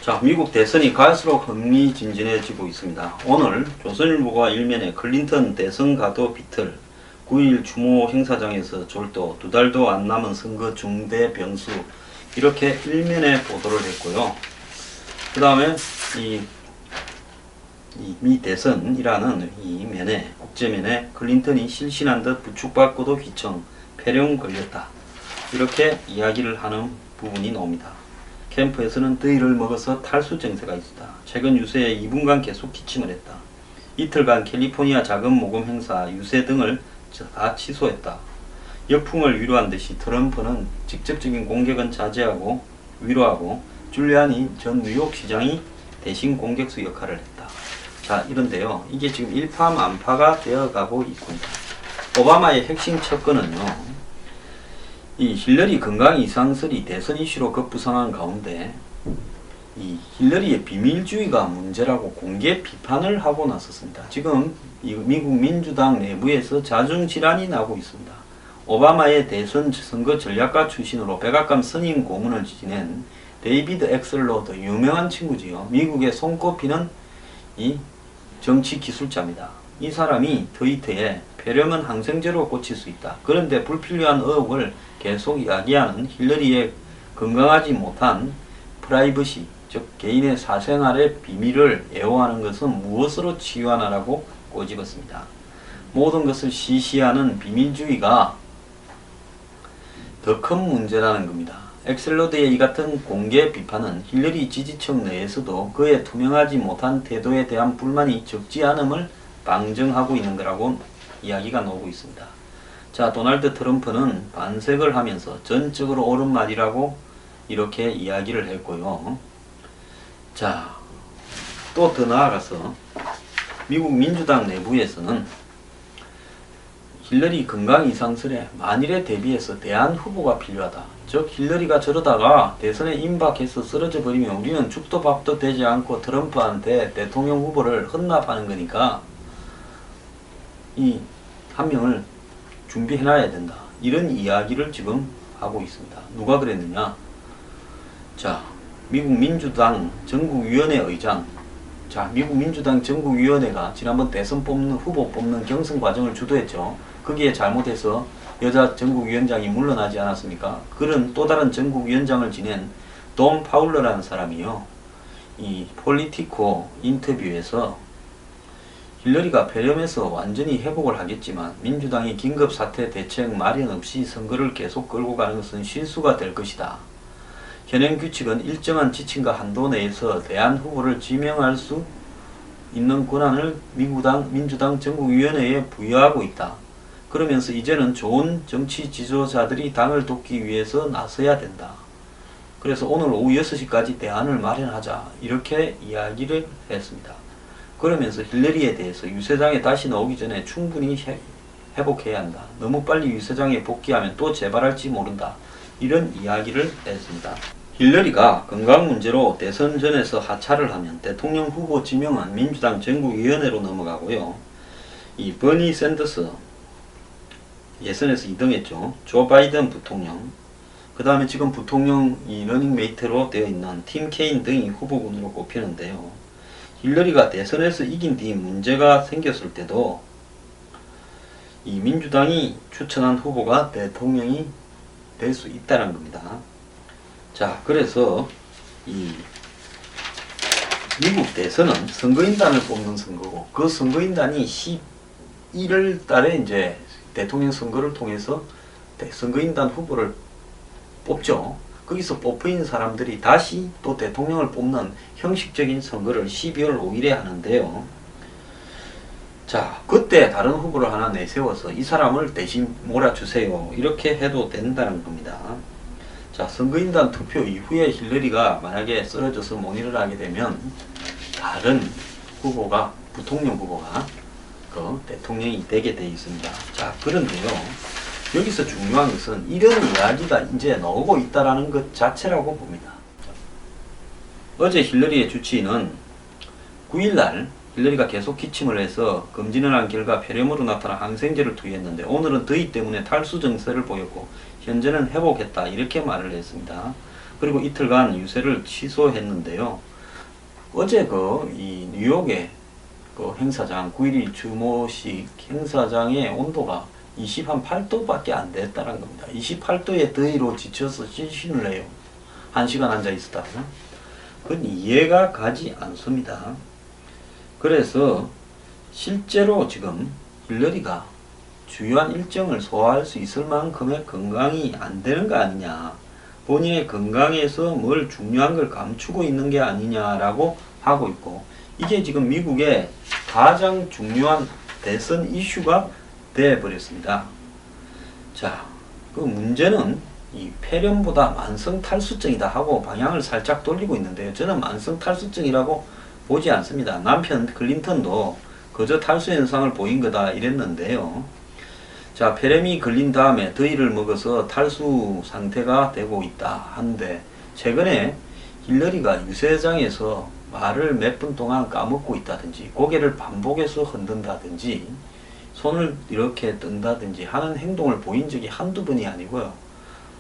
자, 미국 대선이 갈수록 흥미진진해지고 있습니다. 오늘 조선일보가 일면에 클린턴 대선 가도 비틀, 9일 추모 행사장에서 졸도, 2달도 안 남은 선거 중대 변수, 이렇게 일면에 보도를 했고요. 그 다음에 미 대선이라는 이 면에, 국제면에 클린턴이 실신한 듯 부축받고도 휘청, 폐렴 걸렸다, 이렇게 이야기를 하는 부분이 나옵니다. 캠프에서는 더위를 먹어서 탈수 증세가 있었다. 최근 유세에 2분간 계속 기침을 했다. 이틀간 캘리포니아 자금 모금 행사, 유세 등을 다 취소했다. 역풍을 위로한 듯이 트럼프는 직접적인 공격은 자제하고 위로하고, 줄리아니 전 뉴욕 시장이 대신 공격수 역할을 했다. 자, 이런데요, 이게 지금 일파만파가 되어가고 있습니다. 오바마의 핵심 척근은요, 이 힐러리 건강 이상설이 대선 이슈로 급부상한 가운데 이 힐러리의 비밀주의가 문제라고 공개 비판을 하고 나섰습니다. 지금 이 미국 민주당 내부에서 자중질환이 나고 있습니다. 오바마의 대선 선거 전략가 출신으로 백악관 선임 고문을 지낸 데이비드 엑셀로드, 유명한 친구지요. 미국에 손꼽히는 이 정치 기술자입니다. 이 사람이 트위터에 폐렴은 항생제로 고칠 수 있다, 그런데 불필요한 의혹을 계속 이야기하는 힐러리의 건강하지 못한 프라이버시, 즉 개인의 사생활의 비밀을 애호하는 것은 무엇으로 치유하나라고 꼬집었습니다. 모든 것을 시시하는 비밀주의가 더 큰 문제라는 겁니다. 엑셀로드의 이 같은 공개 비판은 힐러리 지지층 내에서도 그의 투명하지 못한 태도에 대한 불만이 적지 않음을 방증하고 있는 거라고 이야기가 나오고 있습니다. 자, 도널드 트럼프는 반색을 하면서 전적으로 옳은 말이라고 이렇게 이야기를 했고요. 자, 또 더 나아가서 미국 민주당 내부에서는 힐러리 건강 이상설에 만일에 대비해서 대안 후보가 필요하다. 즉 힐러리가 저러다가 대선에 임박해서 쓰러져 버리면 우리는 죽도 밥도 되지 않고 트럼프한테 대통령 후보를 헌납하는 거니까 이 한 명을 준비해놔야 된다, 이런 이야기를 지금 하고 있습니다. 누가 그랬느냐? 자, 미국 민주당 전국위원회 의장, 자, 미국 민주당 전국위원회가 지난번 대선 후보 뽑는 경선 과정을 주도했죠. 거기에 잘못해서 여자 전국위원장이 물러나지 않았습니까? 그런 또 다른 전국위원장을 지낸 돈 파울러라는 사람이요, 이 폴리티코 인터뷰에서 힐러리가 폐렴에서 완전히 회복을 하겠지만 민주당이 긴급사태 대책 마련 없이 선거를 계속 끌고 가는 것은 실수가 될 것이다. 현행 규칙은 일정한 지침과 한도 내에서 대안 후보를 지명할 수 있는 권한을 민주당 전국위원회에 부여하고 있다. 그러면서 이제는 좋은 정치 지도자들이 당을 돕기 위해서 나서야 된다. 그래서 오늘 오후 6시까지 대안을 마련하자, 이렇게 이야기를 했습니다. 그러면서 힐러리에 대해서 유세장에 다시 나오기 전에 충분히 회복해야 한다. 너무 빨리 유세장에 복귀하면 또 재발할지 모른다, 이런 이야기를 했습니다. 힐러리가 건강 문제로 대선 전에서 하차를 하면 대통령 후보 지명은 민주당 전국위원회로 넘어가고요. 이 버니 샌더스, 예선에서 2등했죠. 조 바이든 부통령, 그 다음에 지금 부통령 이 러닝메이트로 되어 있는 팀 케인 등이 후보군으로 꼽히는데요. 힐러리가 대선에서 이긴 뒤 문제가 생겼을 때도 이 민주당이 추천한 후보가 대통령이 될 수 있다는 겁니다. 자, 그래서 이 미국 대선은 선거인단을 뽑는 선거고, 그 선거인단이 11월 달에 이제 대통령 선거를 통해서 선거인단 후보를 뽑죠. 거기서 뽑힌 사람들이 다시 또 대통령을 뽑는 형식적인 선거를 12월 5일에 하는데요. 자, 그때 다른 후보를 하나 내세워서 이 사람을 대신 몰아주세요, 이렇게 해도 된다는 겁니다. 자, 선거인단 투표 이후에 힐러리가 만약에 쓰러져서 못 일어나게 되면 다른 후보가, 부통령 후보가 그 대통령이 되게 되어 있습니다. 자, 그런데요, 여기서 중요한 것은 이런 이야기가 이제 나오고 있다는 것 자체라고 봅니다. 어제 힐러리의 주치의는 9일날 힐러리가 계속 기침을 해서 검진을 한 결과 폐렴으로 나타난 항생제를 투여했는데 오늘은 더위 때문에 탈수 증세를 보였고 현재는 회복했다, 이렇게 말을 했습니다. 그리고 이틀간 유세를 취소했는데요. 어제 이 뉴욕의 행사장 9.11 추모식 행사장의 온도가 28도밖에 안 됐다는 겁니다. 28도의 더위로 지쳐서 실신을 해요. 1시간 앉아 있었다고. 그건 이해가 가지 않습니다. 그래서 실제로 지금 힐러리가 주요한 일정을 소화할 수 있을 만큼의 건강이 안 되는 거 아니냐, 본인의 건강에서 뭘 중요한 걸 감추고 있는 게 아니냐라고 하고 있고, 이게 지금 미국의 가장 중요한 대선 이슈가 되어버렸습니다. 자, 그 문제는 이 폐렴보다 만성 탈수증이다 하고 방향을 살짝 돌리고 있는데요. 저는 만성 탈수증이라고 보지 않습니다. 남편 클린턴도 그저 탈수 현상을 보인 거다 이랬는데요. 자, 폐렴이 걸린 다음에 더위를 먹어서 탈수 상태가 되고 있다 하는데, 최근에 힐러리가 유세장에서 말을 몇 분 동안 까먹고 있다든지, 고개를 반복해서 흔든다든지, 손을 이렇게 뜬다든지 하는 행동을 보인 적이 한두 번이 아니고요.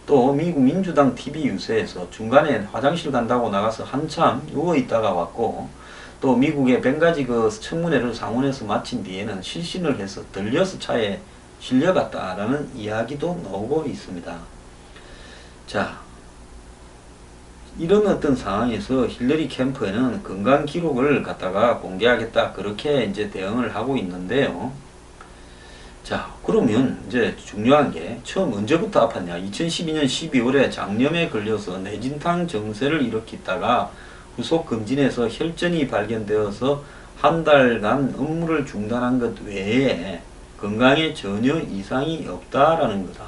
또 미국 민주당 TV 유세에서 중간에 화장실 간다고 나가서 한참 누워 있다가 왔고, 또 미국의 벵가지 청문회를 상원에서 마친 뒤에는 실신을 해서 들려서 차에 실려갔다라는 이야기도 나오고 있습니다. 자, 이런 어떤 상황에서 힐러리 캠프에는 건강 기록을 갖다가 공개하겠다, 그렇게 이제 대응을 하고 있는데요. 자, 그러면 이제 중요한 게, 처음 언제부터 아팠냐? 2012년 12월에 장염에 걸려서 뇌진탕 증세를 일으켰다가 후속 검진에서 혈전이 발견되어서 한 달간 업무를 중단한 것 외에 건강에 전혀 이상이 없다라는 거다.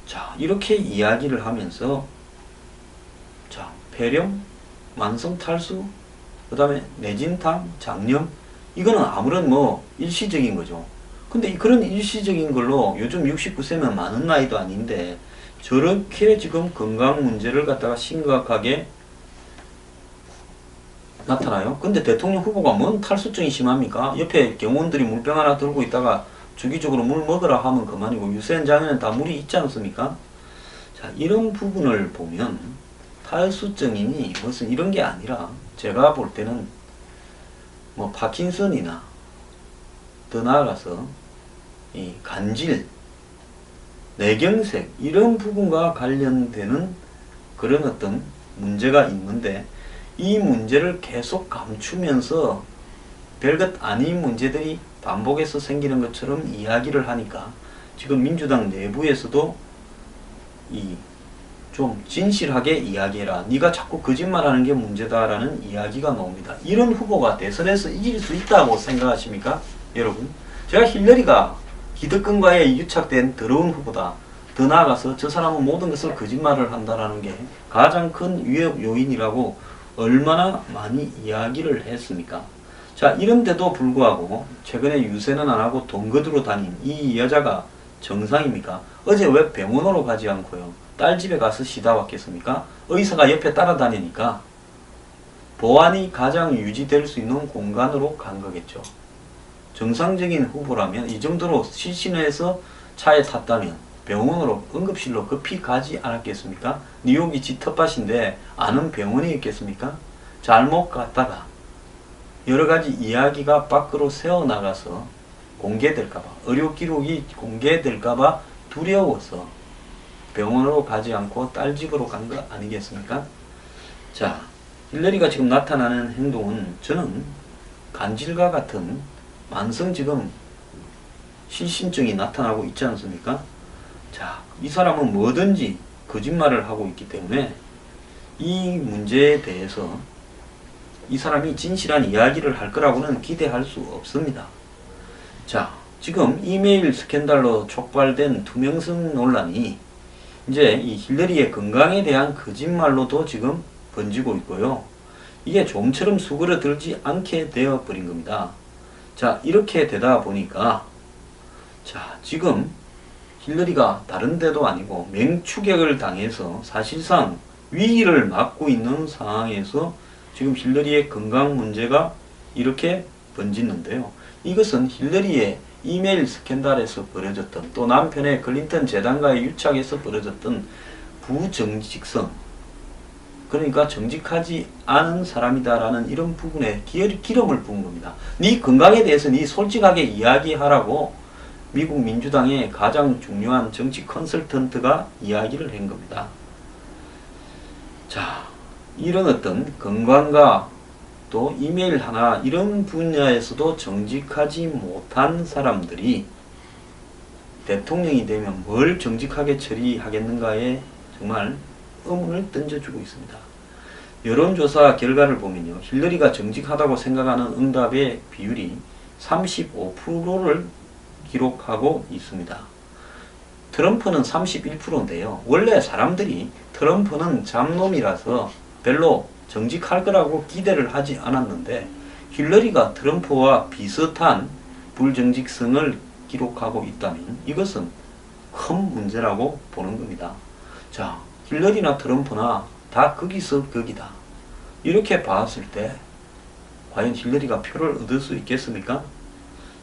자, 이렇게 이야기를 하면서, 자, 폐렴, 만성 탈수, 그 다음에 뇌진탕, 장염, 이거는 아무런 일시적인 거죠. 근데 그런 일시적인 걸로 요즘 69세면 많은 나이도 아닌데 저렇게 지금 건강 문제를 갖다가 심각하게 나타나요. 근데 대통령 후보가 뭔 탈수증이 심합니까? 옆에 경호원들이 물병 하나 들고 있다가 주기적으로 물 먹으라 하면 그만이고, 유세 현장에는 다 물이 있지 않습니까? 자, 이런 부분을 보면 탈수증이니 무슨 이런 게 아니라, 제가 볼 때는 파킨슨이나 더 나아가서 이 간질, 뇌경색 이런 부분과 관련되는 그런 어떤 문제가 있는데, 이 문제를 계속 감추면서 별것 아닌 문제들이 반복해서 생기는 것처럼 이야기를 하니까, 지금 민주당 내부에서도 좀 진실하게 이야기해라, 네가 자꾸 거짓말하는 게 문제다라는 이야기가 나옵니다. 이런 후보가 대선에서 이길 수 있다고 생각하십니까, 여러분? 제가 힐러리가 기득권과의 유착된 더러운 후보다, 더 나아가서 저 사람은 모든 것을 거짓말을 한다라는 게 가장 큰 위협 요인이라고 얼마나 많이 이야기를 했습니까? 자, 이런데도 불구하고 최근에 유세는 안 하고 돈 거두러 다닌 이 여자가 정상입니까? 어제 왜 병원으로 가지 않고요, 딸 집에 가서 쉬다 왔겠습니까? 의사가 옆에 따라다니니까 보안이 가장 유지될 수 있는 공간으로 간 거겠죠. 정상적인 후보라면 이 정도로 실신해서 차에 탔다면 병원으로, 응급실로 급히 가지 않았겠습니까? 뉴욕이 지 텃밭인데 아는 병원이 있겠습니까? 잘못 갔다가 여러가지 이야기가 밖으로 새어나가서 공개될까봐, 의료 기록이 공개될까봐 두려워서 병원으로 가지 않고 딸 집으로 간 거 아니겠습니까? 자, 힐러리가 지금 나타나는 행동은 저는 간질과 같은 만성 지금 실신증이 나타나고 있지 않습니까? 자, 이 사람은 뭐든지 거짓말을 하고 있기 때문에 이 문제에 대해서 이 사람이 진실한 이야기를 할 거라고는 기대할 수 없습니다. 자, 지금 이메일 스캔들로 촉발된 투명성 논란이 이제 이 힐러리의 건강에 대한 거짓말로도 지금 번지고 있고요. 이게 좀처럼 수그러들지 않게 되어 버린 겁니다. 자, 이렇게 되다 보니까, 자, 지금 힐러리가 다른 데도 아니고 맹추격을 당해서 사실상 위기를 맞고 있는 상황에서 지금 힐러리의 건강 문제가 이렇게 번지는데요. 이것은 힐러리의 이메일 스캔들에서 벌어졌던, 또 남편의 클린턴 재단과의 유착에서 벌어졌던 부정직성, 그러니까 정직하지 않은 사람이다라는 이런 부분에 기름을 부은 겁니다. 네 건강에 대해서 네 솔직하게 이야기하라고 미국 민주당의 가장 중요한 정치 컨설턴트가 이야기를 한 겁니다. 자, 이런 어떤 건강과 또 이메일 하나 이런 분야에서도 정직하지 못한 사람들이 대통령이 되면 뭘 정직하게 처리하겠는가에 정말 의문을 던져주고 있습니다. 여론조사 결과를 보면요, 힐러리가 정직하다고 생각하는 응답의 비율이 35%를 기록하고 있습니다. 트럼프는 31%인데요. 원래 사람들이 트럼프는 잡놈이라서 별로 정직할 거라고 기대를 하지 않았는데 힐러리가 트럼프와 비슷한 불정직성을 기록하고 있다면 이것은 큰 문제라고 보는 겁니다. 자, 힐러리나 트럼프나 다 거기서 거기다. 이렇게 봤을 때 과연 힐러리가 표를 얻을 수 있겠습니까?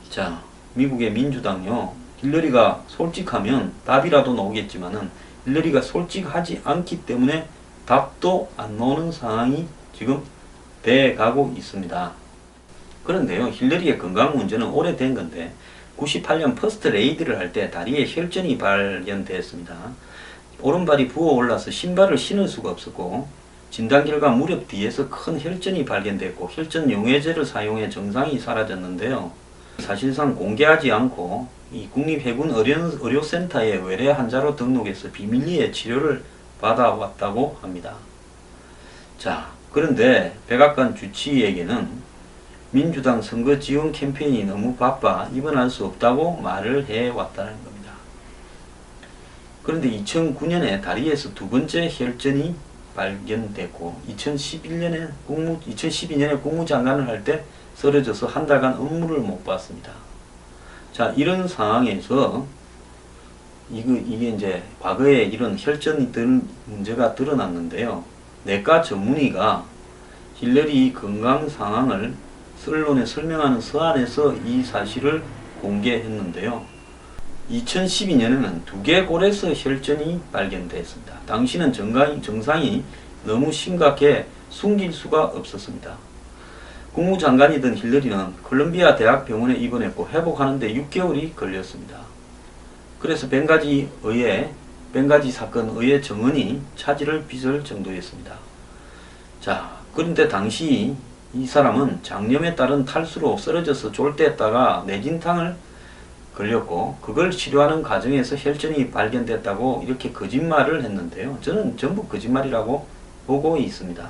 자, 미국의 민주당요, 힐러리가 솔직하면 답이라도 나오겠지만은 힐러리가 솔직하지 않기 때문에 답도 안 나오는 상황이 지금 돼가고 있습니다. 그런데요, 힐러리의 건강 문제는 오래된 건데 98년 퍼스트 레이드를 할 때 다리에 혈전이 발견됐습니다. 오른발이 부어올라서 신발을 신을 수가 없었고 진단 결과 무릎 뒤에서 큰 혈전이 발견됐고 혈전 용해제를 사용해 증상이 사라졌는데요. 사실상 공개하지 않고 이 국립해군 의료센터에 외래 환자로 등록해서 비밀리에 치료를 받아왔다고 합니다. 자, 그런데 백악관 주치의에게는 민주당 선거 지원 캠페인이 너무 바빠 입원할 수 없다고 말을 해왔다는 겁니다. 그런데 2009년에 다리에서 두 번째 혈전이 발견됐고 2012년에 국무장관을 할 때 쓰러져서 한 달간 업무를 못 봤습니다. 자, 이런 상황에서 이게 이제 과거에 이런 혈전이 문제가 드러났는데요. 내과 전문의가 힐러리 건강 상황을 언론에 설명하는 서한에서 이 사실을 공개했는데요. 2012년에는 두개골에서 혈전이 발견됐습니다. 당시는 증상이 너무 심각해 숨길 수가 없었습니다. 국무장관이던 힐러리는 콜롬비아 대학병원에 입원했고 회복하는데 6개월이 걸렸습니다. 그래서 벵가지 사건 의회 정원이 차질을 빚을 정도였습니다. 자, 그런데 당시 이 사람은 장염에 따른 탈수로 쓰러져서 졸대했다가 뇌진탕을 걸렸고 그걸 치료하는 과정에서 혈전이 발견됐다고 이렇게 거짓말을 했는데요. 저는 전부 거짓말이라고 보고 있습니다.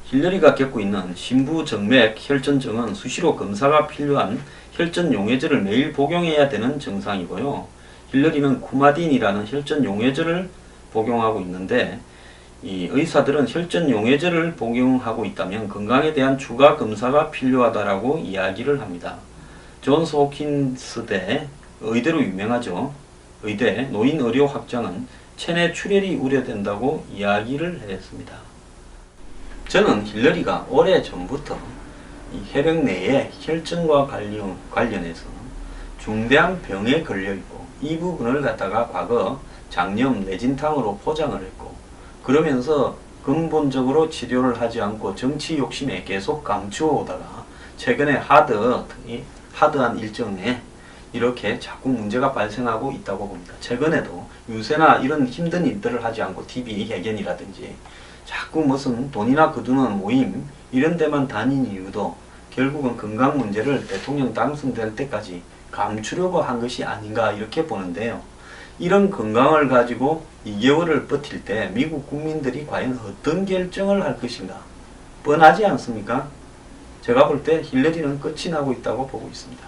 힐러리가 겪고 있는 심부정맥 혈전증은 수시로 검사가 필요한 혈전 용해제를 매일 복용해야 되는 증상이고요. 힐러리는 쿠마딘이라는 혈전 용해제를 복용하고 있는데 이 의사들은 혈전 용해제를 복용하고 있다면 건강에 대한 추가 검사가 필요하다라고 이야기를 합니다. 존스 호킨스대 의대로 유명하죠. 의대 노인의료학장은 체내 출혈이 우려된다고 이야기를 했습니다. 저는 힐러리가 오래전부터 이 혈액 내에 혈전과 관련해서 중대한 병에 걸려있고 이 부분을 갖다가 과거 장염 뇌진탕으로 포장을 했고 그러면서 근본적으로 치료를 하지 않고 정치 욕심에 계속 감추어오다가 최근에 하드한 일정에 이렇게 자꾸 문제가 발생하고 있다고 봅니다. 최근에도 유세나 이런 힘든 일들을 하지 않고 TV 회견이라든지 자꾸 무슨 돈이나 거두는 모임 이런 데만 다닌 이유도 결국은 건강 문제를 대통령 당선될 때까지 감추려고 한 것이 아닌가 이렇게 보는데요. 이런 건강을 가지고 2개월을 버틸 때 미국 국민들이 과연 어떤 결정을 할 것인가 뻔하지 않습니까? 제가 볼 때 힐러리는 끝이 나고 있다고 보고 있습니다.